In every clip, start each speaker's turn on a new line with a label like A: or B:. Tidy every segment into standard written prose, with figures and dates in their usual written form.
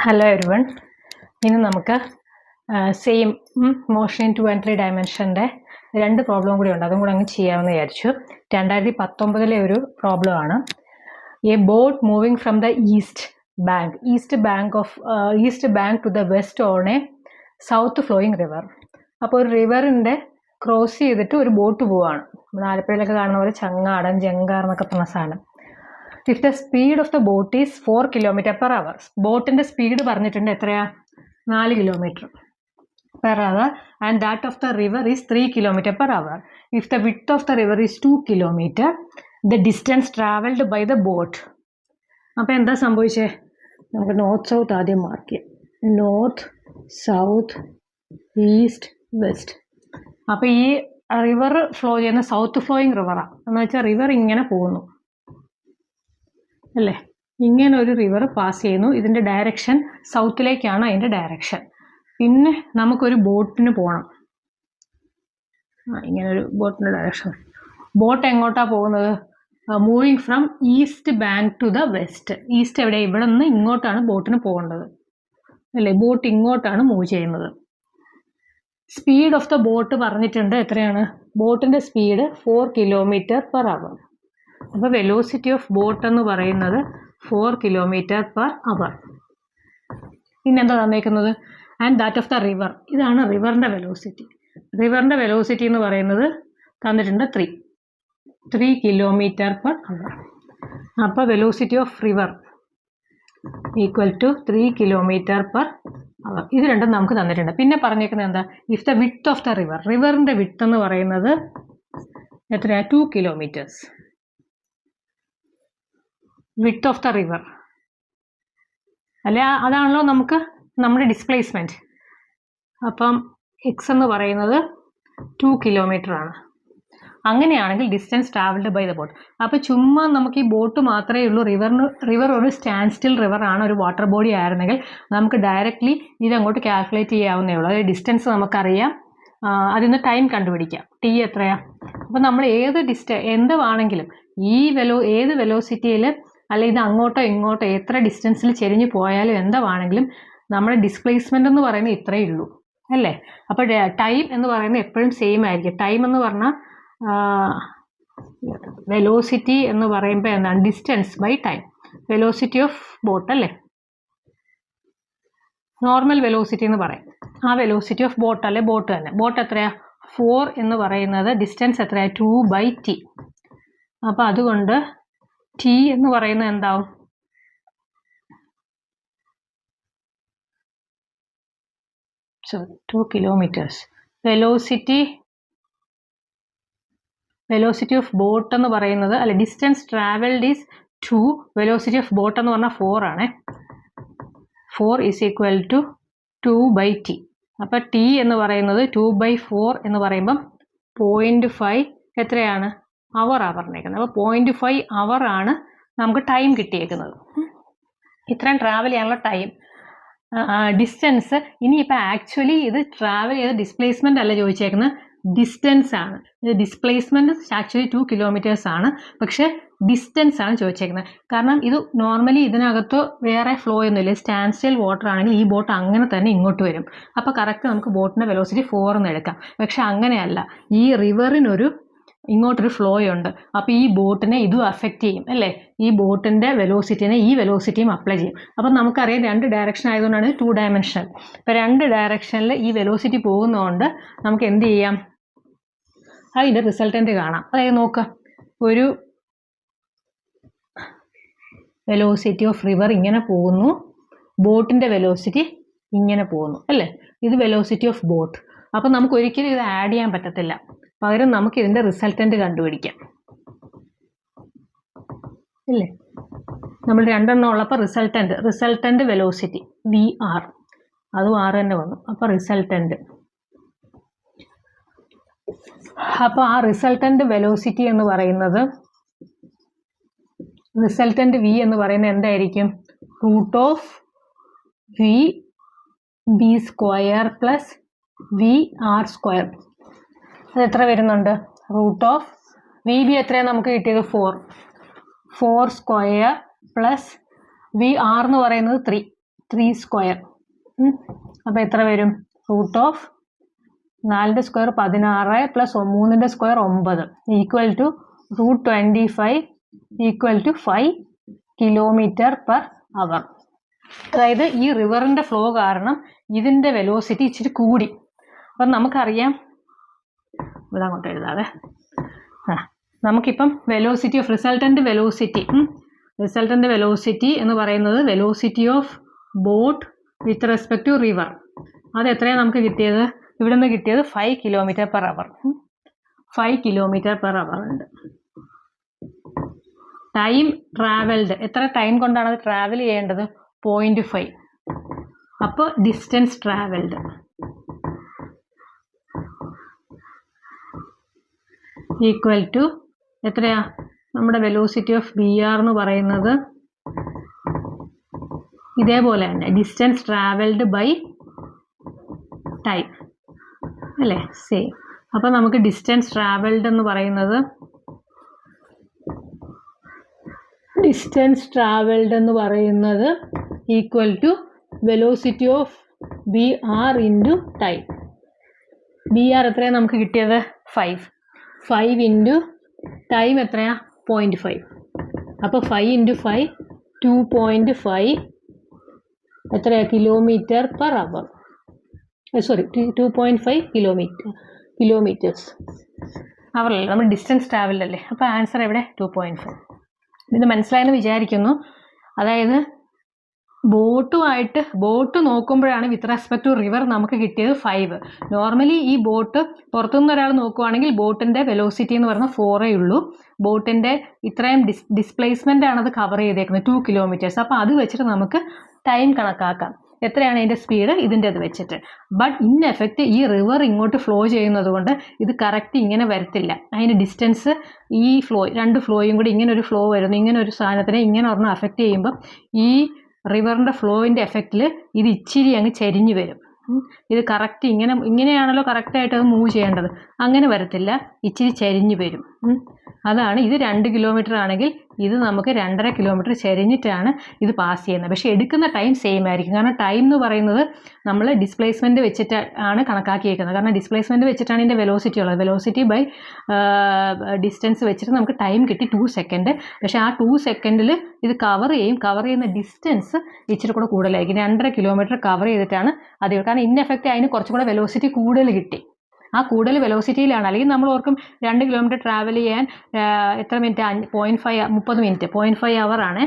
A: Hello everyone. ഇനി നമുക്ക് same motion in 2 and 3 ഡയമെൻഷൻ്റെ രണ്ട് പ്രോബ്ലം കൂടി ഉണ്ട്. അതും കൂടെ അങ്ങ് ചെയ്യാമെന്ന് വിചാരിച്ചു. 2019 ഒരു പ്രോബ്ലം ആണ്. A boat moving from the east bank to the west on a south flowing river. അപ്പോൾ ഒരു റിവറിൻ്റെ ക്രോസ് ചെയ്തിട്ട് ഒരു ബോട്ട് പോവാണ്. ആലപ്പുഴയിലൊക്കെ കാണുന്ന പോലെ ചങ്ങാടൻ, ജങ്കാർ എന്നൊക്കെ പറഞ്ഞ സാധനം. If the speed of the boat is 4 km/h, ബോട്ടിൻ്റെ സ്പീഡ് പറഞ്ഞിട്ടുണ്ട് എത്രയാ? 4 km/h and that of the river is 3 km/h. If the width of the river is 2 km, the distance travelled by the boat. അപ്പോൾ എന്താ സംഭവിച്ചേ? നമുക്ക് north south ആദ്യം mark ചെയ്യാം. North, south, east, west. അപ്പോൾ ഈ റിവർ ഫ്ലോ ചെയ്യുന്ന south flowing റിവറാണ്. എന്ന് വെച്ചാൽ റിവർ ഇങ്ങനെ പോകുന്നു അല്ലേ? ഇങ്ങനെ ഒരു റിവർ പാസ് ചെയ്യുന്നു. ഇതിൻ്റെ ഡയറക്ഷൻ സൗത്തിലേക്കാണ് അതിൻ്റെ ഡയറക്ഷൻ. പിന്നെ നമുക്കൊരു ബോട്ടിന് പോകണം. ഇങ്ങനൊരു ബോട്ടിൻ്റെ ഡയറക്ഷൻ. ബോട്ട് എങ്ങോട്ടാണ് പോകുന്നത്? Moving from east bank to the west. East എവിടെ? ഇവിടെ നിന്ന് ഇങ്ങോട്ടാണ് ബോട്ടിന് പോകേണ്ടത് അല്ലേ? ബോട്ട് ഇങ്ങോട്ടാണ് മൂവ് ചെയ്യുന്നത്. സ്പീഡ് ഓഫ് ദ ബോട്ട് പറഞ്ഞിട്ടുണ്ട് എത്രയാണ്? ബോട്ടിൻ്റെ സ്പീഡ് 4 km/h. അപ്പോൾ വെലോസിറ്റി ഓഫ് ബോട്ട് എന്ന് പറയുന്നത് 4 km/h. പിന്നെന്താ തന്നേക്കുന്നത്? And that of the river. ഇതാണ് റിവറിൻ്റെ വെലോസിറ്റി. റിവറിൻ്റെ വെലോസിറ്റി എന്ന് പറയുന്നത് തന്നിട്ടുണ്ട് 3 km/h. അപ്പോൾ velocity of river equal to 3 km/h. ഇത് രണ്ടും നമുക്ക് തന്നിട്ടുണ്ട്. പിന്നെ പറഞ്ഞേക്കുന്നത് എന്താ? If the width of the river. റിവറിൻ്റെ വിഡ്ത്ത് എന്ന് പറയുന്നത് എത്രയാണ്? 2 km. Width of the river അല്ലെ? അതാണല്ലോ നമുക്ക് നമ്മുടെ ഡിസ്പ്ലേസ്മെൻറ്റ്. അപ്പം എക്സ് എന്ന് പറയുന്നത് 2 km ആണ്. അങ്ങനെയാണെങ്കിൽ distance travelled by the boat. അപ്പോൾ ചുമ്മാ നമുക്ക് ഈ ബോട്ട് മാത്രമേ ഉള്ളൂ. റിവർ ഒരു സ്റ്റാൻഡ് സ്റ്റിൽ റിവർ ആണ്. ഒരു വാട്ടർ ബോഡി ആയിരുന്നെങ്കിൽ നമുക്ക് ഡയറക്റ്റ്ലി ഇതങ്ങോട്ട് കാൽക്കുലേറ്റ് ചെയ്യാവുന്നേ ഉള്ളൂ. അതായത് ഡിസ്റ്റൻസ് നമുക്കറിയാം, അതിൽ നിന്ന് ടൈം കണ്ടുപിടിക്കാം. ടി എത്രയാണ്? അപ്പോൾ നമ്മൾ എന്ത് വേണമെങ്കിലും ഏത് വെലോസിറ്റിയിൽ അല്ലെ ഇത് അങ്ങോട്ടോ ഇങ്ങോട്ടോ എത്ര ഡിസ്റ്റൻസിൽ ചെരിഞ്ഞ് പോയാലും എന്താ വേണമെങ്കിലും നമ്മുടെ ഡിസ്പ്ലേസ്മെൻ്റ് എന്ന് പറയുന്നത് ഇത്രയേ ഉള്ളൂ അല്ലേ? അപ്പോൾ ടൈം എന്ന് പറയുന്നത് എപ്പോഴും സെയിം ആയിരിക്കും. ടൈം എന്ന് പറഞ്ഞാൽ വെലോസിറ്റി എന്ന് പറയുമ്പോൾ എന്താണ്? Distance by time. Velocity of boat അല്ലേ? നോർമൽ വെലോസിറ്റി എന്ന് പറയും. ആ വെലോസിറ്റി ഓഫ് ബോട്ട് അല്ലേ? ബോട്ട് തന്നെ. ബോട്ട് എത്രയാണ്? 4 എന്ന് പറയുന്നത് ഡിസ്റ്റൻസ് എത്രയാണ്? 2/t. അപ്പോൾ അതുകൊണ്ട് ടി എന്ന് പറയുന്നത് എന്താവും? So 2 km. Velocity of boat എന്ന് പറയുന്നത് അല്ല, distance travelled is 2. Velocity of boat എന്ന് പറഞ്ഞാൽ 4 ആണ്. 4 ഈസ് ഈക്വൽ ടു 2/t. അപ്പോൾ ടി എന്ന് പറയുന്നത് 2/4 എന്ന് പറയുമ്പം 0.5 എത്രയാണ്? അവറാണ് പറഞ്ഞേക്കുന്നത്. അപ്പോൾ 0.5 അവറാണ് നമുക്ക് ടൈം കിട്ടിയേക്കുന്നത്. ഇത്രയും ട്രാവൽ ചെയ്യാനുള്ള ടൈം. ഡിസ്റ്റൻസ് ഇനിയിപ്പോൾ ആക്ച്വലി ഇത് ട്രാവൽ ചെയ്ത ഡിസ്പ്ലേസ്മെൻ്റ് അല്ല ചോദിച്ചേക്കുന്നത്, ഡിസ്റ്റൻസ് ആണ്. ഇത് ഡിസ്പ്ലേസ്മെൻറ്റ് ആക്ച്വലി 2 km ആണ്, പക്ഷേ ഡിസ്റ്റൻസ് ആണ് ചോദിച്ചേക്കുന്നത്. കാരണം ഇത് നോർമലി ഇതിനകത്ത് വേറെ ഫ്ലോ ഒന്നുമില്ല. സ്റ്റാൻഡ് സ്റ്റിൽ വാട്ടർ ആണെങ്കിൽ ഈ ബോട്ട് അങ്ങനെ തന്നെ ഇങ്ങോട്ട് വരും. അപ്പോൾ കറക്റ്റ് നമുക്ക് ബോട്ടിൻ്റെ വെലോസിറ്റി 4 എന്ന് എടുക്കാം. പക്ഷെ അങ്ങനെയല്ല, ഈ റിവറിനൊരു ഇങ്ങോട്ടൊരു ഫ്ലോ ഉണ്ട്. അപ്പോൾ ഈ ബോട്ടിനെ ഇതും അഫക്റ്റ് ചെയ്യും അല്ലേ? ഈ ബോട്ടിൻ്റെ വെലോസിറ്റിനെ ഈ വെലോസിറ്റിയും അപ്ലൈ ചെയ്യും. അപ്പം നമുക്കറിയാം 2 ഡയറക്ഷൻ ആയതുകൊണ്ടാണ് 2 ഡയമെൻഷണൽ. ഇപ്പോൾ 2 ഡയറക്ഷനിൽ ഈ വെലോസിറ്റി പോകുന്നതുകൊണ്ട് നമുക്ക് എന്ത് ചെയ്യാം? അതിൻ്റെ റിസൾട്ടൻ്റ് കാണാം. അതായത് നോക്കുക, ഒരു വെലോസിറ്റി ഓഫ് റിവർ ഇങ്ങനെ പോകുന്നു, ബോട്ടിൻ്റെ വെലോസിറ്റി ഇങ്ങനെ പോകുന്നു അല്ലേ? ഇത് വെലോസിറ്റി ഓഫ് ബോട്ട്. അപ്പം നമുക്ക് ഒരിക്കലും ഇത് ആഡ് ചെയ്യാൻ പറ്റത്തില്ല. പകരം നമുക്ക് ഇതിൻ്റെ റിസൾട്ടൻ്റ് കണ്ടുപിടിക്കാം ഇല്ലേ? നമ്മൾ 2 ഉള്ളപ്പോൾ റിസൾട്ടൻ്റ് വെലോസിറ്റി VR, അതും R തന്നെ വന്നു. അപ്പോൾ റിസൾട്ടൻ്റ്. അപ്പോൾ ആ റിസൾട്ടൻ്റ് വെലോസിറ്റി എന്ന് പറയുന്നത്, റിസൾട്ടൻ്റ് V എന്ന് പറയുന്നത് എന്തായിരിക്കും? √VB² plus VR². അത് എത്ര വരുന്നുണ്ട്? √VB എത്രയാണ് നമുക്ക് കിട്ടിയത്? 4² പ്ലസ് VR എന്ന് പറയുന്നത് 3. 3 സ്ക്വയർ. അപ്പോൾ എത്ര വരും? Root of 4 square 16 plus 3 square 9 equal to root 25 equal to 5 km/h. അതായത് ഈ റിവറിൻ്റെ ഫ്ലോ കാരണം ഇതിൻ്റെ വെലോസിറ്റി ഇച്ചിരി കൂടി. അപ്പം നമുക്കറിയാം, ഇവിടെ അങ്ങോട്ട് എഴുതാതെ, നമുക്കിപ്പം വെലോസിറ്റി ഓഫ് റിസൾട്ടൻ്റ് വെലോസിറ്റി എന്ന് പറയുന്നത് velocity of boat with respect to river. അത് എത്രയാണ് നമുക്ക് കിട്ടിയത്? ഇവിടെ നിന്ന് കിട്ടിയത് 5 km/h. 5 km/h ഉണ്ട്. ടൈം ട്രാവൽഡ്, എത്ര ടൈം കൊണ്ടാണ് അത് ട്രാവൽ ചെയ്യേണ്ടത്? 0.5. അപ്പോൾ ഡിസ്റ്റൻസ് ട്രാവൽഡ് ഈക്വൽ ടു എത്രയാ? നമ്മുടെ വെലോസിറ്റി ഓഫ് ബി ആർ എന്ന് പറയുന്നത് ഇതേപോലെ തന്നെ ഡിസ്റ്റൻസ് ട്രാവൽഡ് ബൈ ടൈം അല്ലേ, സെയിം. അപ്പോൾ നമുക്ക് ഡിസ്റ്റൻസ് ട്രാവൽഡ് എന്ന് പറയുന്നത് equal to velocity of B R into time. B R എത്രയാണ് നമുക്ക് കിട്ടിയത്? 5 ഇൻറ്റു ടൈം എത്രയാ? 0.5. അപ്പോൾ 5 ഇൻറ്റു 5 2.5 എത്രയാ? km/h. സോറി 2.5 കിലോമീറ്റേഴ്സ് അവറല്ലേ, നമ്മൾ ഡിസ്റ്റൻസ് ട്രാവൽഡ് അല്ലേ. അപ്പോൾ ആൻസർ എവിടെ? 2.5. ഇത് മനസ്സിലായെന്ന് വിചാരിക്കുന്നു. അതായത് ബോട്ട് നോക്കുമ്പോഴാണ് വിത്ത് റെസ്പെക്ട് ടു റിവർ നമുക്ക് കിട്ടിയത് 5. നോർമലി ഈ ബോട്ട് പുറത്തുനിന്ന് ഒരാൾ നോക്കുവാണെങ്കിൽ ബോട്ടിൻ്റെ വെലോസിറ്റി എന്ന് പറഞ്ഞാൽ 4 ഉള്ളൂ. ബോട്ടിൻ്റെ ഇത്രയും ഡിസ്പ്ലേസ്മെൻ്റ് ആണ് അത് കവർ ചെയ്തേക്കുന്നത്, 2 കിലോമീറ്റേഴ്സ്. അപ്പോൾ അത് വെച്ചിട്ട് നമുക്ക് ടൈം കണക്കാക്കാം. എത്രയാണ് അതിൻ്റെ സ്പീഡ് ഇതിൻ്റെ അത് വെച്ചിട്ട്. ബട്ട് ഇൻ എഫക്റ്റ് ഈ റിവർ ഇങ്ങോട്ട് ഫ്ലോ ചെയ്യുന്നത് കൊണ്ട് ഇത് കറക്റ്റ് ഇങ്ങനെ വരത്തില്ല. അതിന് ഡിസ്റ്റൻസ് ഈ രണ്ട് ഫ്ലോയും കൂടി ഇങ്ങനെ ഒരു ഫ്ലോ വരുന്നു. ഇങ്ങനെ ഒരു സാധനത്തിനെ ഇങ്ങനെ ഒരെണ്ണം അഫക്റ്റ് ചെയ്യുമ്പോൾ ഈ റിവറിൻ്റെ ഫ്ലോയിൻ്റെ എഫക്റ്റിൽ ഇത് ഇച്ചിരി അങ്ങ് ചരിഞ്ഞ് വരും. ഇത് കറക്റ്റ് ഇങ്ങനെയാണല്ലോ കറക്റ്റായിട്ട് അത് മൂവ് ചെയ്യേണ്ടത്. അങ്ങനെ വരത്തില്ല, ഇച്ചിരി ചരിഞ്ഞ് വരും. അതാണ് ഇത് 2 കിലോമീറ്റർ ആണെങ്കിൽ ഇത് നമുക്ക് 2.5 കിലോമീറ്റർ ചരിഞ്ഞിട്ടാണ് ഇത് പാസ് ചെയ്യുന്നത്. പക്ഷേ എടുക്കുന്ന ടൈം സെയിം ആയിരിക്കും. കാരണം ടൈം എന്ന് പറയുന്നത് നമ്മൾ ഡിസ്പ്ലേസ്മെൻറ്റ് വെച്ചിട്ട് ആണ് കണക്കാക്കിയേക്കുന്നത്. കാരണം ഡിസ്പ്ലേസ്മെൻറ്റ് വെച്ചിട്ടാണ് ഇതിൻ്റെ വെലോസിറ്റി ഉള്ളത്. വെലോസിറ്റി ബൈ ഡിസ്റ്റൻസ് വെച്ചിട്ട് നമുക്ക് ടൈം കിട്ടി 2 സെക്കൻഡ്. പക്ഷേ ആ 2 സെക്കൻഡിൽ ഇത് കവർ ചെയ്യുന്ന ഡിസ്റ്റൻസ് ഇച്ചിരി കൂടെ കൂടുതലായിരിക്കും. 2.5 കിലോമീറ്റർ കവർ ചെയ്തിട്ടാണ് അത്. കാരണം ഇൻ എഫക്റ്റ് അതിന് കുറച്ചും കൂടെ വെലോസിറ്റി കൂടുതൽ കിട്ടി. ആ കൂടുതൽ വെലോസിറ്റിയിലാണ്. അല്ലെങ്കിൽ നമ്മൾ ഓർക്കും 2 കിലോമീറ്റർ ട്രാവൽ ചെയ്യാൻ എത്ര മിനിറ്റ്? 30 മിനിറ്റ്. 0.5 അവർ ആണ്.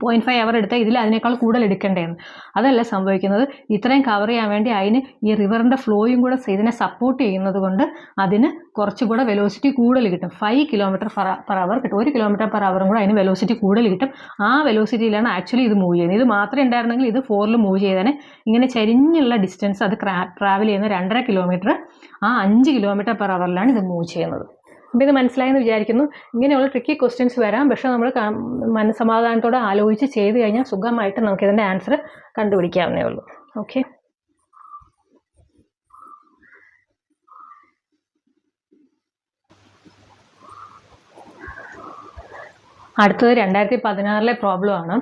A: 0.5 അവർ എടുത്താൽ ഇതിൽ അതിനേക്കാൾ കൂടുതൽ എടുക്കേണ്ടതെന്ന്. അതല്ല സംഭവിക്കുന്നത്. ഇത്രയും കവർ ചെയ്യാൻ വേണ്ടി അതിന് ഈ റിവറിൻ്റെ ഫ്ലോയും കൂടെ ഇതിനെ സപ്പോർട്ട് ചെയ്യുന്നത് കൊണ്ട് അതിന് കുറച്ചുകൂടെ വെലോസിറ്റി കൂടുതൽ കിട്ടും. 5 km/h കിട്ടും. 1 km/h കൂടെ അതിന് വെലോസിറ്റി കൂടുതൽ കിട്ടും. ആ വെലോസിറ്റിയിലാണ് ആക്ച്വലി ഇത് മൂവ് ചെയ്യുന്നത്. ഇത് മാത്രമേ ഉണ്ടായിരുന്നെങ്കിൽ ഇത് 4 മൂവ് ചെയ്തേനെ. ഇങ്ങനെ ചരിഞ്ഞുള്ള ഡിസ്റ്റൻസ് അത് ട്രാവൽ ചെയ്യുന്ന 2.5 കിലോമീറ്റർ ആ 5 km/h ഇത് മൂവ് ചെയ്യുന്നത്. അപ്പോൾ ഇത് മനസ്സിലായെന്ന് വിചാരിക്കുന്നു. ഇങ്ങനെയുള്ള ട്രിക്കി ക്വസ്റ്റ്യൻസ് വരാം. പക്ഷേ നമ്മൾ മനസ്സമാധാനത്തോടെ ആലോചിച്ച് ചെയ്ത് കഴിഞ്ഞാൽ സുഖമായിട്ട് നമുക്കിതിൻ്റെ ആൻസർ കണ്ടുപിടിക്കാവുന്നേ ഉള്ളൂ. ഓക്കെ, അടുത്തത് 2016 പ്രോബ്ലം ആണ്.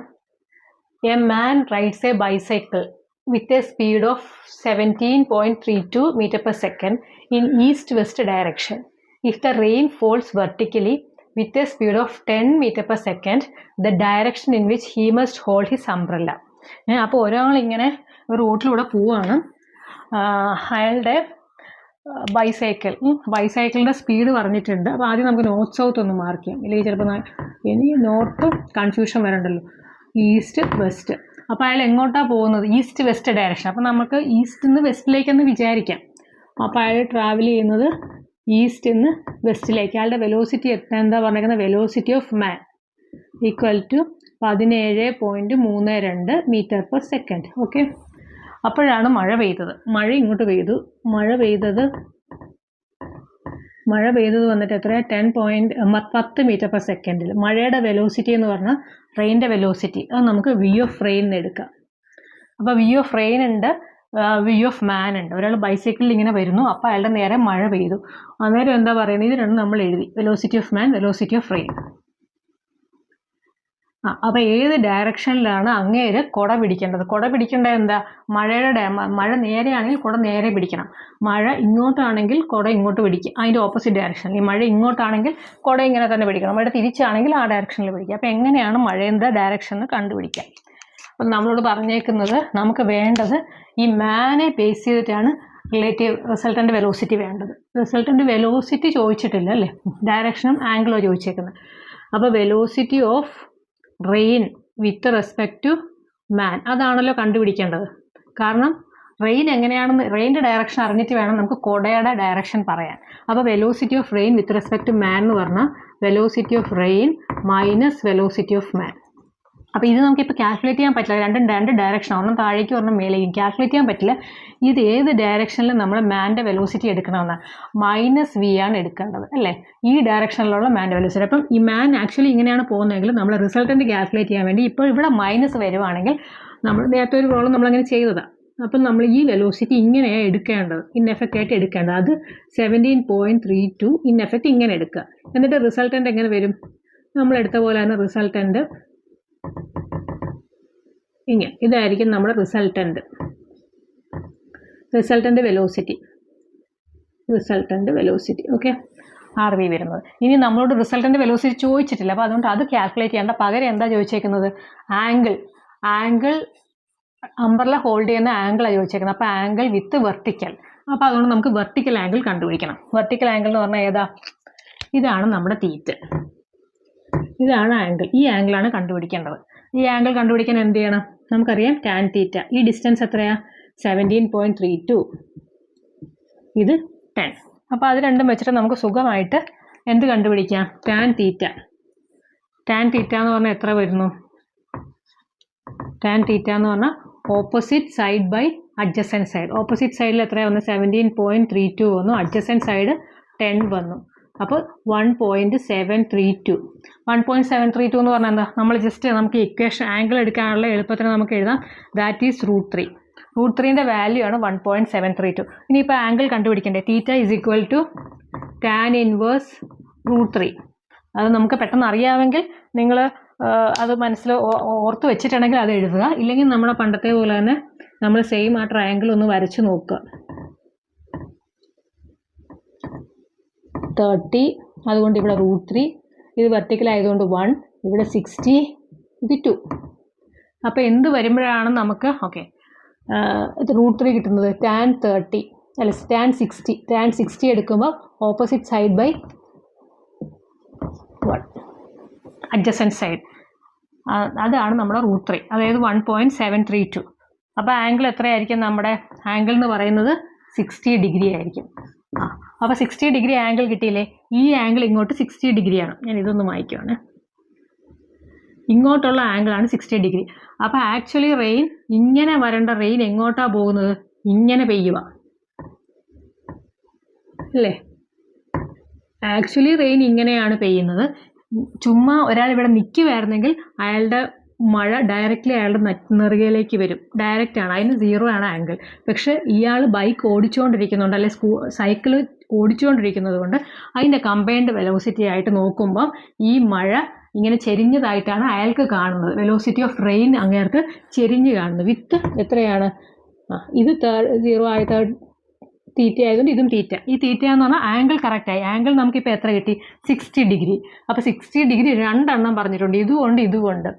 A: A man rides A bicycle with a speed of 17.32 m/s in east-west direction. If the rain falls vertically with a speed of 10 m/s, the direction in which he must hold his umbrella. അപ്പോൾ ഒരാളിങ്ങനെ റോഡിലൂടെ പോവാണ്. അയാളുടെ ബൈസൈക്കിളിൻ്റെ speed പറഞ്ഞിട്ടുണ്ട്. അപ്പോൾ ആദ്യം നമുക്ക് north south ഒന്ന് മാർക്ക് ചെയ്യാം. ഇല്ലെങ്കിൽ ചിലപ്പോൾ ഇനി നോർത്ത് കൺഫ്യൂഷൻ വരണ്ടല്ലോ. East west. അപ്പോൾ അയാൾ എങ്ങോട്ടാണ് പോകുന്നത്? East west direction. അപ്പോൾ നമുക്ക് ഈസ്റ്റ് നിന്ന് വെസ്റ്റിലേക്കെന്ന് വിചാരിക്കാം. അപ്പോൾ അയാൾ ട്രാവൽ ചെയ്യുന്നത് ഈസ്റ്റ് നിന്ന് വെസ്റ്റിലേക്ക്. അയാളുടെ വെലോസിറ്റി എന്താ പറഞ്ഞിരിക്കുന്നത്? Velocity of man equal to 17.32 m/s. Okay, അപ്പോഴാണ് മഴ പെയ്തത്. മഴ ഇങ്ങോട്ട് പെയ്തു. മഴ പെയ്തത് വന്നിട്ട് എത്രയാണ്? 10 m/s. മഴയുടെ വെലോസിറ്റി എന്ന് പറഞ്ഞാൽ റെയിൻ്റെ വെലോസിറ്റി. അത് നമുക്ക് വി ഓഫ് റെയിൻ എന്ന് എടുക്കാം. അപ്പോൾ വി ഓഫ് റെയിൻ ഉണ്ട്, വി ഓഫ് മാൻ ഉണ്ട്. ഒരാൾ ബൈസൈക്കിളിൽ ഇങ്ങനെ വരുന്നു. അപ്പോൾ അയാളുടെ നേരെ മഴ പെയ്തു. അന്നേരം എന്താ പറയുന്നത്? ഇത് രണ്ടും നമ്മൾ എഴുതി. Velocity of man, velocity of rain. അപ്പോൾ ഏത് ഡയറക്ഷനിലാണ് അങ്ങേര് കുട പിടിക്കേണ്ടത്? കുട പിടിക്കേണ്ടത് എന്താ? മഴ നേരെയാണെങ്കിൽ കുട നേരെ പിടിക്കണം. മഴ ഇങ്ങോട്ടാണെങ്കിൽ കുട ഇങ്ങോട്ട് പിടിക്കും, അതിൻ്റെ ഓപ്പോസിറ്റ് ഡയറക്ഷനിൽ. ഈ മഴ ഇങ്ങോട്ടാണെങ്കിൽ കുട ഇങ്ങനെ തന്നെ പിടിക്കണം. മഴ തിരിച്ചാണെങ്കിൽ ആ ഡയറക്ഷനിൽ പിടിക്കുക. അപ്പോൾ എങ്ങനെയാണ് മഴയുടെ ഡയറക്ഷൻ കണ്ടുപിടിക്കുക? അപ്പം നമ്മളോട് പറഞ്ഞേക്കുന്നത് നമുക്ക് വേണ്ടത് ഈ മാനെ ബേസ് ചെയ്തിട്ടാണ് റിലേറ്റീവ് റിസൾട്ടൻ്റ് വെലോസിറ്റി വേണ്ടത്. റിസൾട്ടൻ്റ് വെലോസിറ്റി ചോദിച്ചിട്ടില്ല അല്ലേ, ഡയറക്ഷനും ആംഗിളോ ചോദിച്ചേക്കുന്നത്. അപ്പോൾ velocity of rain with respect to man അതാണല്ലോ കണ്ടുപിടിക്കേണ്ടത്. കാരണം റെയിൻ എങ്ങനെയാണെന്ന്, റെയിൻ്റെ ഡയറക്ഷൻ അറിഞ്ഞിട്ട് വേണം നമുക്ക് കുടയുടെ ഡയറക്ഷൻ പറയാൻ. അപ്പോൾ velocity of rain with respect to man എന്ന് പറഞ്ഞാൽ velocity of rain minus velocity of man. അപ്പോൾ ഇത് നമുക്കിപ്പോൾ കാൽക്കുലേറ്റ് ചെയ്യാൻ പറ്റില്ല, രണ്ട് ഡയറക്ഷൻ, ഒന്നും താഴേക്ക് ഒരെണ്ണം മേലേക്കും കാൽക്കുലേറ്റ് ചെയ്യാൻ പറ്റില്ല. ഇത് ഏത് ഡയറക്ഷനിൽ നമ്മൾ മാൻ്റെ വെലോസിറ്റി എടുക്കണമെന്നാണ്, -v ആണ് എടുക്കേണ്ടത് അല്ലേ, ഈ ഡയറക്ഷനിലുള്ള മാൻ്റെ വെലോസിറ്റി. അപ്പം ഈ മാൻ ആക്ച്വലി ഇങ്ങനെയാണ് പോകുന്നതെങ്കിൽ നമ്മൾ റിസൾട്ടൻ്റ് കാൽക്കുലേറ്റ് ചെയ്യാൻ വേണ്ടി ഇപ്പോൾ ഇവിടെ മൈനസ് വരുവാണെങ്കിൽ, നമ്മൾ നേരത്തെ ഒരു പ്രോബ്ലം നമ്മളങ്ങനെ ചെയ്തതാണ്. അപ്പം നമ്മൾ ഈ വെലോസിറ്റി ഇങ്ങനെയാണ് എടുക്കേണ്ടത്, ഇൻ എഫക്റ്റ് ആയിട്ട് എടുക്കേണ്ടത്. അത് 17.32 ഇൻ എഫക്റ്റ് ഇങ്ങനെ എടുക്കുക. എന്നിട്ട് റിസൾട്ടൻ്റ് എങ്ങനെ വരും? നമ്മളെടുത്ത പോലെ തന്നെ റിസൾട്ടൻ്റ് ഇങ്ങനെ, ഇതായിരിക്കും നമ്മുടെ റിസൾട്ടൻ്റ് വെലോസിറ്റി. ഓക്കെ, RV വരുന്നത്. ഇനി നമ്മളോട് റിസൾട്ടൻ്റ് വെലോസിറ്റി ചോദിച്ചിട്ടില്ല, അപ്പോൾ അതുകൊണ്ട് അത് കാൽക്കുലേറ്റ് ചെയ്യേണ്ട. പകരം എന്താ ചോദിച്ചേക്കുന്നത്? ആംഗിൾ അംബ്രല ഹോൾഡ് ചെയ്യുന്ന ആംഗിളാണ് ചോദിച്ചേക്കുന്നത്. അപ്പോൾ ആംഗിൾ വിത്ത് വെർട്ടിക്കൽ. അപ്പോൾ അതുകൊണ്ട് നമുക്ക് വെർട്ടിക്കൽ ആംഗിൾ കണ്ടുപിടിക്കണം. വെർട്ടിക്കൽ ആംഗിൾ എന്ന് പറഞ്ഞാൽ ഏതാ? ഇതാണ് നമ്മുടെ തീറ്റ, ഇതാണ് ആംഗിൾ. ഈ ആംഗിളാണ് കണ്ടുപിടിക്കേണ്ടത്. ഈ ആംഗിൾ കണ്ടുപിടിക്കാൻ എന്ത് ചെയ്യണം? നമുക്കറിയാം ടാൻ തീറ്റ. ഈ ഡിസ്റ്റൻസ് എത്രയാ? 17.32, ഇത് 10. അപ്പോൾ അത് രണ്ടും വെച്ചിട്ട് നമുക്ക് സുഖമായിട്ട് എന്ത് കണ്ടുപിടിക്കാം? ടാൻ തീറ്റ എന്ന് പറഞ്ഞാൽ എത്ര വരുന്നു? ടാൻ തീറ്റ എന്ന് പറഞ്ഞാൽ opposite side by adjacent side. Opposite സൈഡിൽ എത്രയാണ് വന്നു? 17.32 വന്നു. അഡ്ജസൻറ്റ് സൈഡ് 10 വന്നു. അപ്പോൾ 1.732. 1.732 എന്ന് പറഞ്ഞാൽ എന്താ? നമ്മൾ ജസ്റ്റ് നമുക്ക് ഇക്വേഷൻ ആംഗിൾ എടുക്കാനുള്ള എളുപ്പത്തിന് നമുക്ക് എഴുതാം, ദാറ്റ് ഈസ് √3. √3ൻ്റെ വാല്യൂ ആണ് 1.732. ഇനിയിപ്പോൾ ആംഗിൾ കണ്ടുപിടിക്കണ്ടേ? Theta is equal to tan inverse √3. അത് നമുക്ക് പെട്ടെന്ന് അറിയാമെങ്കിൽ നിങ്ങൾ അത് മനസ്സിൽ ഓർത്ത് വെച്ചിട്ടുണ്ടെങ്കിൽ അത് എഴുതുക. ഇല്ലെങ്കിൽ നമ്മുടെ പണ്ടത്തെ പോലെ തന്നെ നമ്മൾ സെയിം ആ ട്രയാങ്കിൾ ഒന്ന് വരച്ച് നോക്കുക. 30, അതുകൊണ്ട് ഇവിടെ √3, ഇത് വെർട്ടിക്കൽ ആയതുകൊണ്ട് 1, ഇവിടെ 60, ഇത് 2. അപ്പോൾ എന്ത് വരുമ്പോഴാണ് നമുക്ക് ഇത് √3 കിട്ടുന്നത്? ടാൻ 30 അല്ല ടാൻ 60. ടാൻ 60 എടുക്കുമ്പോൾ opposite side by 1 adjacent side, അതാണ് നമ്മുടെ √3, അതായത് 1.732. അപ്പോൾ ആംഗിൾ എത്രയായിരിക്കും? നമ്മുടെ ആംഗിൾ എന്ന് പറയുന്നത് 60 ഡിഗ്രി ആയിരിക്കും. അപ്പോൾ 60 ഡിഗ്രി ആംഗിൾ കിട്ടിയില്ലേ? ഈ ആംഗിൾ ഇങ്ങോട്ട് 60 ഡിഗ്രിയാണ്. ഞാൻ ഇതൊന്ന് മായ്ക്കുവാണ്. ഇങ്ങോട്ടുള്ള ആംഗിളാണ് 60 ഡിഗ്രി. അപ്പോൾ ആക്ച്വലി റെയിൻ ഇങ്ങനെ വരേണ്ട റെയിൻ എങ്ങോട്ടാണ് പോകുന്നത്? ഇങ്ങനെ പെയ്യുക അല്ലേ? ആക്ച്വലി റെയിൻ ഇങ്ങനെയാണ് പെയ്യുന്നത്. ചുമ്മാ ഒരാൾ ഇവിടെ നിൽക്കുമായിരുന്നെങ്കിൽ അയാളുടെ മഴ ഡയറക്റ്റ്ലി അയാളുടെ നെറുകയിലേക്ക് വരും, ഡയറക്റ്റ് ആണ്, അതിന് 0 ആണ് ആംഗിൾ. പക്ഷേ ഇയാൾ ബൈക്ക് ഓടിച്ചുകൊണ്ടിരിക്കുന്നുണ്ട്, അല്ലെ സൈക്കിൾ ഓടിച്ചുകൊണ്ടിരിക്കുന്നത് കൊണ്ട് അതിൻ്റെ കമ്പൈൻഡ് വെലോസിറ്റി ആയിട്ട് നോക്കുമ്പോൾ ഈ മഴ ഇങ്ങനെ ചെരിഞ്ഞതായിട്ടാണ് അയാൾക്ക് കാണുന്നത്. വെലോസിറ്റി ഓഫ് റെയിൻ അങ്ങേർക്ക് ചെരിഞ്ഞ് കാണുന്നത്. വിത്ത് എത്രയാണ്? ഇത് 0 ആയി തീറ്റ ആയതുകൊണ്ട് ഇതും തീറ്റ. ഈ തീറ്റ എന്ന് പറഞ്ഞാൽ ആംഗിൾ കറക്റ്റായി. ആംഗിൾ നമുക്കിപ്പോൾ എത്ര കിട്ടി? 60 ഡിഗ്രി. അപ്പോൾ 60 ഡിഗ്രി രണ്ടെണ്ണം പറഞ്ഞിട്ടുണ്ട്, ഇതുകൊണ്ട്.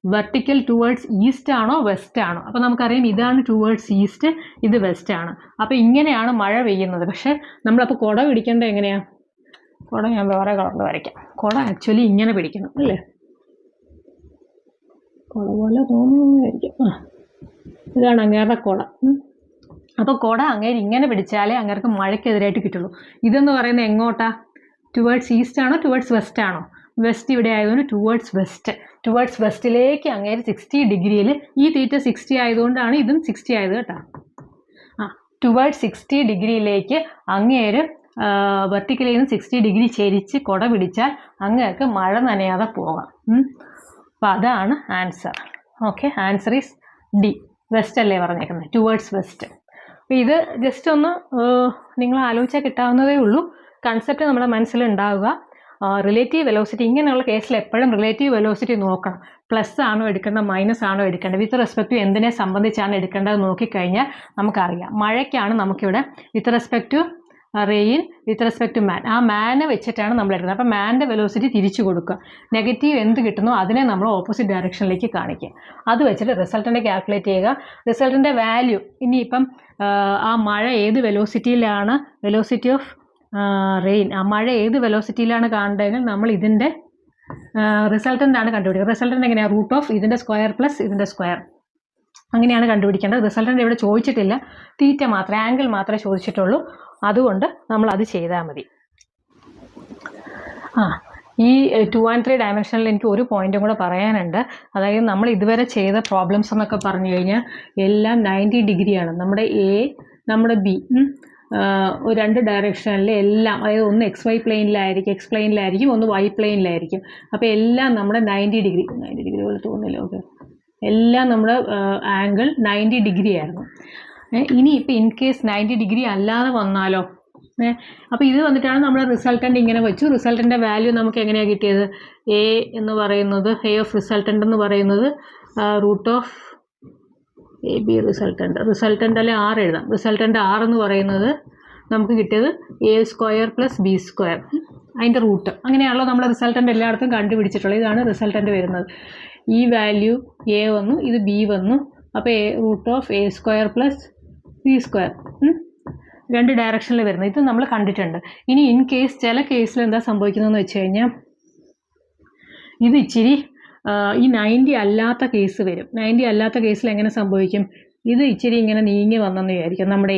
A: വെർട്ടിക്കൽ ടുവേർഡ്സ് ഈസ്റ്റ് ആണോ വെസ്റ്റ് ആണോ? അപ്പോൾ നമുക്കറിയാം ഇതാണ് ടുവേർഡ്സ് ഈസ്റ്റ്, ഇത് വെസ്റ്റ് ആണ്. അപ്പോൾ ഇങ്ങനെയാണ് മഴ പെയ്യുന്നത്. പക്ഷേ നമ്മളപ്പോൾ കുട പിടിക്കേണ്ടത് എങ്ങനെയാണ്? കുട ഞാൻ വേറെ കളറിൽ വരയ്ക്കാം. കുട ആക്ച്വലി ഇങ്ങനെ പിടിക്കണം അല്ലേ? കുട പോലെ തോന്നുന്നതായിരിക്കും. ഇതാണ് അങ്ങേരുടെ കുട. അപ്പോൾ കുട അങ്ങേര് ഇങ്ങനെ പിടിച്ചാലേ അങ്ങേർക്ക് മഴയ്ക്കെതിരായിട്ട് കിട്ടുള്ളൂ. ഇതെന്ന് പറയുന്നത് എങ്ങോട്ടാ? ടുവേർഡ്സ് ഈസ്റ്റ് ആണോ ടുവേർഡ്സ് വെസ്റ്റ് ആണോ? വെസ്റ്റ് ഇവിടെ ആയതുകൊണ്ട് ടുവേർഡ്സ് വെസ്റ്റിലേക്ക് അങ്ങേര് 60 ഡിഗ്രിയിൽ, ഈ തീറ്റ 60 ആയതുകൊണ്ടാണ് ഇതും 60 ആയത് കേട്ടോ. ടുവേർഡ്സ് 60 ഡിഗ്രിയിലേക്ക് അങ്ങേര് വെർട്ടിക്കലിൽ നിന്ന് 60 ഡിഗ്രി ചെരിച്ച് കുട പിടിച്ചാൽ അങ്ങേർക്ക് മഴ നനയാതെ പോകാം. അപ്പോൾ അതാണ് answer. Okay, answer is D. West അല്ലേ പറഞ്ഞേക്കുന്നത്? Towards west. അപ്പോൾ ഇത് ജസ്റ്റ് ഒന്ന് നിങ്ങൾ ആലോചിച്ചാൽ കിട്ടാവുന്നതേ ഉള്ളൂ. കൺസെപ്റ്റ് നമ്മുടെ മനസ്സിലുണ്ടാവുക. റിലേറ്റീവ് വെലോസിറ്റി ഇങ്ങനെയുള്ള കേസിൽ എപ്പോഴും റിലേറ്റീവ് വെലോസിറ്റി നോക്കണം. പ്ലസ് ആണോ എടുക്കേണ്ടത് മൈനസ് ആണോ എടുക്കേണ്ടത്, വിത്ത് റെസ്പെക്ട് ടു എന്തിനെ സംബന്ധിച്ചാണ് എടുക്കേണ്ടത് നോക്കിക്കഴിഞ്ഞാൽ നമുക്കറിയാം. മഴയ്ക്കാണ് നമുക്കിവിടെ with respect to rain, with respect to man, ആ മാനെ വെച്ചിട്ടാണ് നമ്മൾ എടുക്കുന്നത്. അപ്പോൾ മാൻ്റെ വെലോസിറ്റി തിരിച്ചു കൊടുക്കുക. നെഗറ്റീവ് എന്ത് കിട്ടുന്നോ അതിനെ നമ്മൾ ഓപ്പോസിറ്റ് ഡയറക്ഷനിലേക്ക് കാണിക്കുക. അത് വെച്ചിട്ട് റിസൾട്ടൻ്റെ കാൽക്കുലേറ്റ് ചെയ്യുക. റിസൾട്ടിൻ്റെ വാല്യൂ ഇനിയിപ്പം ആ മഴ ഏത് വെലോസിറ്റിയിലാണ്, വെലോസിറ്റി ഓഫ് റെയിൻ, ആ മഴ ഏത് വെലോസിറ്റിയിലാണ് കാണേണ്ടതെങ്കിൽ നമ്മൾ ഇതിൻ്റെ റിസൾട്ടൻ്റാണ് കണ്ടുപിടിക്കുക. റിസൾട്ടൻ്റ് എങ്ങനെയാണ്? റൂട്ട് ഓഫ് ഇതിൻ്റെ സ്ക്വയർ പ്ലസ് ഇതിൻ്റെ സ്ക്വയർ, അങ്ങനെയാണ് കണ്ടുപിടിക്കേണ്ടത്. റിസൾട്ടൻ്റ് ഇവിടെ ചോദിച്ചിട്ടില്ല, തീറ്റ മാത്രമേ, ആംഗിൾ മാത്രമേ ചോദിച്ചിട്ടുള്ളൂ. അതുകൊണ്ട് നമ്മൾ അത് ചെയ്താൽ മതി. ഈ 2 and 3 ഡയമെൻഷനിൽ എനിക്ക് ഒരു പോയിന്റും കൂടെ പറയാനുണ്ട്. അതായത് നമ്മൾ ഇതുവരെ ചെയ്ത പ്രോബ്ലംസ് എന്നൊക്കെ പറഞ്ഞു കഴിഞ്ഞാൽ എല്ലാം 90 ഡിഗ്രിയാണ്. നമ്മുടെ എ, നമ്മുടെ ബി, ഒരു 2 ഡയറക്ഷനിൽ എല്ലാം, അതായത് ഒന്ന് XY പ്ലെയിനിലായിരിക്കും, X പ്ലെയിനിലായിരിക്കും, ഒന്ന് Y പ്ലെയിനിലായിരിക്കും. അപ്പോൾ എല്ലാം നമ്മുടെ 90 ഡിഗ്രി പോലെ തോന്നില്ല. ഓക്കെ, എല്ലാം നമ്മുടെ ആംഗിൾ 90 ഡിഗ്രി ആയിരുന്നു. ഇനി ഇപ്പോൾ ഇൻ കേസ് 90 ഡിഗ്രി അല്ലാതെ വന്നാലോ? അപ്പോൾ ഇത് വന്നിട്ടാണ് നമ്മൾ റിസൾട്ടൻ്റ് ഇങ്ങനെ വെച്ചു. റിസൾട്ടൻ്റെ വാല്യൂ നമുക്ക് എങ്ങനെയാണ് കിട്ടിയത്? എ എന്ന് പറയുന്നത്, എ ഓഫ് റിസൾട്ടൻ്റ് എന്ന് പറയുന്നത് root of A B resultant അല്ലെ ആർ എഴുതാം. റിസൾട്ടൻ്റ് ആർ എന്ന് പറയുന്നത് നമുക്ക് കിട്ടിയത് A square plus B square, അതിൻ്റെ റൂട്ട്. അങ്ങനെയാണല്ലോ നമ്മൾ റിസൾട്ടൻ്റ് എല്ലായിടത്തും കണ്ടുപിടിച്ചിട്ടുള്ളത്. ഇതാണ് റിസൾട്ടൻ്റ് വരുന്നത്. ഈ വാല്യൂ എ വന്നു, ഇത് ബി വന്നു. അപ്പോൾ root of A square plus B square 2 ഡയറക്ഷനിൽ വരുന്നത്. ഇത് നമ്മൾ കണ്ടിട്ടുണ്ട്. ഇനി ഇൻ കേസ് ചില കേസിൽ എന്താ സംഭവിക്കുന്നതെന്ന് വെച്ച് കഴിഞ്ഞാൽ ഇത് ഇച്ചിരി ഈ 90 അല്ലാത്ത കേസ് വരും. 90 അല്ലാത്ത കേസിൽ എങ്ങനെ സംഭവിക്കും? ഇത് ഇച്ചിരി ഇങ്ങനെ നീങ്ങി വന്നെന്ന് വിചാരിക്കും. നമ്മുടെ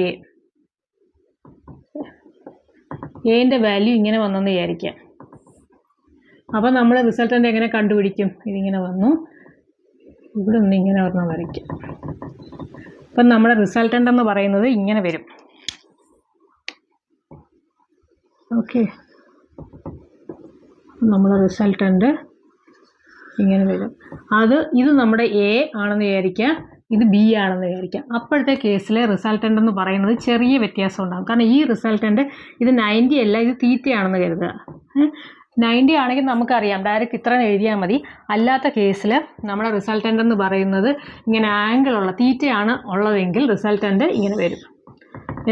A: എൻ്റെ വാല്യൂ ഇങ്ങനെ വന്നെന്ന് വിചാരിക്കാം. അപ്പോൾ നമ്മൾ റിസൾട്ടൻ്റ് എങ്ങനെ കണ്ടുപിടിക്കും? ഇതിങ്ങനെ വന്നു, ഇവിടെ ഒന്ന് ഇങ്ങനെ ഒരെണ്ണം വരയ്ക്കും. അപ്പം നമ്മുടെ റിസൾട്ടൻ്റ് എന്ന് പറയുന്നത് ഇങ്ങനെ വരും. ഓക്കെ, നമ്മളെ റിസൾട്ടൻ്റ് ഇങ്ങനെ വരും. ഇത് നമ്മുടെ എ ആണെന്ന് വിചാരിക്കുക, ഇത് ബി ആണെന്ന് വിചാരിക്കുക. അപ്പോഴത്തെ കേസിലെ റിസൾട്ടൻ്റ് എന്ന് പറയുന്നത് ചെറിയ വ്യത്യാസം ഉണ്ടാകും. കാരണം ഈ റിസൾട്ടൻ്റ് ഇത് 90 അല്ല, ഇത് തീറ്റയാണെന്ന് കരുതുക. 90 ആണെങ്കിൽ നമുക്കറിയാം, ഡയറക്റ്റ് ഇത്ര എഴുതിയാൽ മതി. അല്ലാത്ത കേസിൽ നമ്മുടെ റിസൾട്ടൻ്റ് എന്ന് പറയുന്നത് ഇങ്ങനെ ആംഗിളുള്ള തീറ്റയാണ് ഉള്ളതെങ്കിൽ റിസൾട്ടൻ്റ് ഇങ്ങനെ വരും.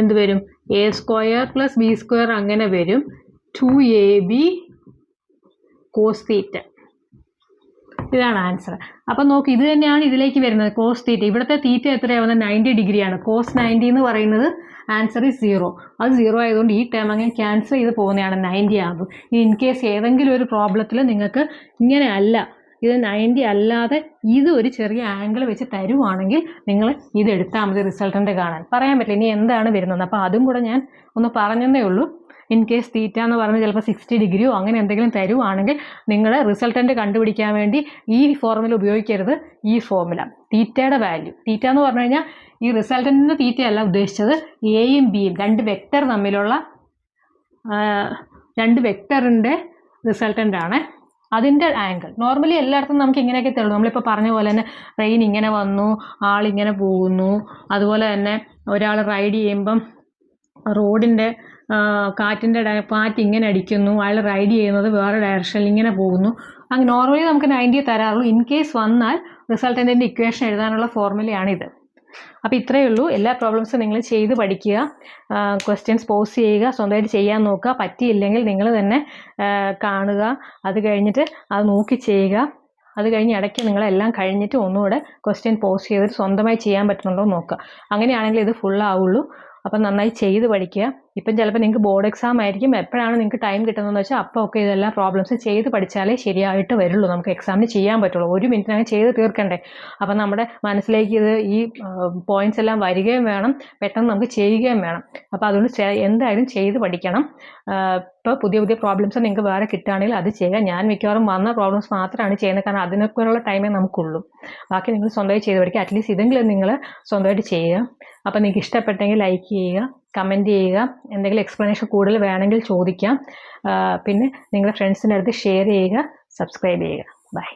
A: എന്ത് വരും? A square plus B square അങ്ങനെ വരും. 2ab കോസ് തീറ്റ, ഇതാണ് ആൻസർ. അപ്പം നോക്ക്, ഇത് തന്നെയാണ് ഇതിലേക്ക് വരുന്നത്, കോസ് തീറ്റ. ഇവിടുത്തെ തീറ്റ എത്രയാവുന്നത്? 90 ഡിഗ്രിയാണ്. കോസ് 90 എന്ന് പറയുന്നത് ആൻസർ ഈസ് 0. അത് 0 ആയതുകൊണ്ട് ഈ ടേം അങ്ങനെ ക്യാൻസൽ ചെയ്ത് പോകുന്നതാണ്, 90 ആകും. ഇൻ കേസ് ഏതെങ്കിലും ഒരു പ്രോബ്ലത്തിൽ നിങ്ങൾക്ക് ഇങ്ങനെ അല്ല, ഇത് 90 അല്ലാതെ ഇത് ഒരു ചെറിയ ആംഗിൾ വെച്ച് തരുവാണെങ്കിൽ നിങ്ങൾ ഇത് എടുത്താൽ മതി റിസൾട്ടൻ്റ് കാണാൻ. പറയാൻ പറ്റില്ല ഇനി എന്താണ് വരുന്നത്. അപ്പോൾ അതും കൂടെ ഞാൻ ഒന്ന് പറഞ്ഞതേ ഉള്ളൂ. ഇൻ കേസ് തീറ്റ എന്ന് പറഞ്ഞാൽ ചിലപ്പോൾ 60 ഡിഗ്രിയോ അങ്ങനെ എന്തെങ്കിലും തരുവാണെങ്കിൽ നിങ്ങൾ റിസൾട്ടൻ്റ് കണ്ടുപിടിക്കാൻ വേണ്ടി ഈ ഫോർമുല ഉപയോഗിക്കരുത്. ഈ ഫോർമുല തീറ്റയുടെ വാല്യൂ, തീറ്റ എന്ന് പറഞ്ഞു കഴിഞ്ഞാൽ ഈ റിസൾട്ടൻ്റിൻ്റെ തീറ്റയല്ല ഉദ്ദേശിച്ചത്, എയും ബിയും 2 വെക്റ്റർ തമ്മിലുള്ള 2 വെക്റ്ററിൻ്റെ റിസൾട്ടൻ്റ് ആണ്. അതിൻ്റെ ആംഗിൾ നോർമലി എല്ലായിടത്തും നമുക്ക് ഇങ്ങനെയൊക്കെ തരുള്ളൂ. നമ്മളിപ്പോൾ പറഞ്ഞ പോലെ തന്നെ ട്രെയിൻ ഇങ്ങനെ വന്നു, ആളിങ്ങനെ പോകുന്നു. അതുപോലെ തന്നെ ഒരാൾ റൈഡ് ചെയ്യുമ്പം റോഡിൻ്റെ കാറ്റ് ഇങ്ങനെ അടിക്കുന്നു, അയാൾ റൈഡ് ചെയ്യുന്നത് വേറെ ഡയറക്ഷനിൽ ഇങ്ങനെ പോകുന്നു. അങ്ങനെ നോർമലി നമുക്ക് 90 തരാറുള്ളൂ. ഇൻ കേസ് വന്നാൽ റിസൾട്ടൻ്റിൻ്റെ ഇക്വേഷൻ എഴുതാനുള്ള ഫോർമുലയാണിത്. അപ്പോൾ ഇത്രയേ ഉള്ളൂ. എല്ലാ പ്രോബ്ലംസും നിങ്ങൾ ചെയ്ത് പഠിക്കുക, ക്വസ്റ്റ്യൻസ് പോസ് ചെയ്യുക, സ്വന്തമായിട്ട് ചെയ്യാൻ നോക്കുക. പറ്റിയില്ലെങ്കിൽ നിങ്ങൾ തന്നെ കാണുക, അത് കഴിഞ്ഞിട്ട് അത് നോക്കി ചെയ്യുക. അത് കഴിഞ്ഞ് ഇടയ്ക്ക് നിങ്ങളെല്ലാം കഴിഞ്ഞിട്ട് ഒന്നുകൂടെ ക്വസ്റ്റ്യൻ പോസ് ചെയ്തിട്ട് സ്വന്തമായി ചെയ്യാൻ പറ്റുന്നുണ്ടോ നോക്കുക. അങ്ങനെയാണെങ്കിൽ ഇത് ഫുള്ളാവുള്ളൂ. അപ്പം നന്നായി ചെയ്ത് പഠിക്കുക. ഇപ്പം ചിലപ്പോൾ നിങ്ങൾക്ക് ബോർഡ് എക്സാം ആയിരിക്കും, എപ്പോഴാണ് നിങ്ങൾക്ക് ടൈം കിട്ടുന്നതെന്ന് വെച്ചാൽ അപ്പോൾ ഒക്കെ ഇതെല്ലാം പ്രോബ്ലംസ് ചെയ്ത് പഠിച്ചാലേ ശരിയായിട്ട് വരുള്ളൂ, നമുക്ക് എക്സാമിന് ചെയ്യാൻ പറ്റുള്ളൂ. 1 മിനിറ്റിനകം ചെയ്ത് തീർക്കണ്ടേ. അപ്പം നമ്മുടെ മനസ്സിലേക്ക് ഈ പോയിന്റ്സ് എല്ലാം വരികയും വേണം, പെട്ടെന്ന് നമുക്ക് ചെയ്യുകയും വേണം. അപ്പോൾ അതുകൊണ്ട് എന്തായാലും ചെയ്ത് പഠിക്കണം. ഇപ്പോൾ പുതിയ പ്രോബ്ലംസ് നിങ്ങൾക്ക് വേറെ കിട്ടുകയാണെങ്കിൽ അത് ചെയ്യുക. ഞാൻ മിക്കവാറും വന്ന പ്രോബ്ലംസ് മാത്രമാണ് ചെയ്യുന്നത്, കാരണം അതിനൊക്കെയുള്ള ടൈമേ നമുക്കുള്ളൂ. ബാക്കി നിങ്ങൾ സ്വന്തമായി ചെയ്ത് പഠിക്കുക. അറ്റ്ലീസ്റ്റ് ഇതെങ്കിലും നിങ്ങൾ സ്വന്തമായിട്ട് ചെയ്യുക. അപ്പോൾ നിങ്ങൾക്ക് ഇഷ്ടപ്പെട്ടെങ്കിൽ ലൈക്ക് ചെയ്യുക, കമൻറ്റ് ചെയ്യുക, എന്തെങ്കിലും എക്സ്പ്ലനേഷൻ കൂടുതൽ വേണമെങ്കിൽ ചോദിക്കാം. പിന്നെ നിങ്ങളുടെ ഫ്രണ്ട്സിൻ്റെ അടുത്ത് ഷെയർ ചെയ്യുക, സബ്സ്ക്രൈബ് ചെയ്യുക. ബൈ.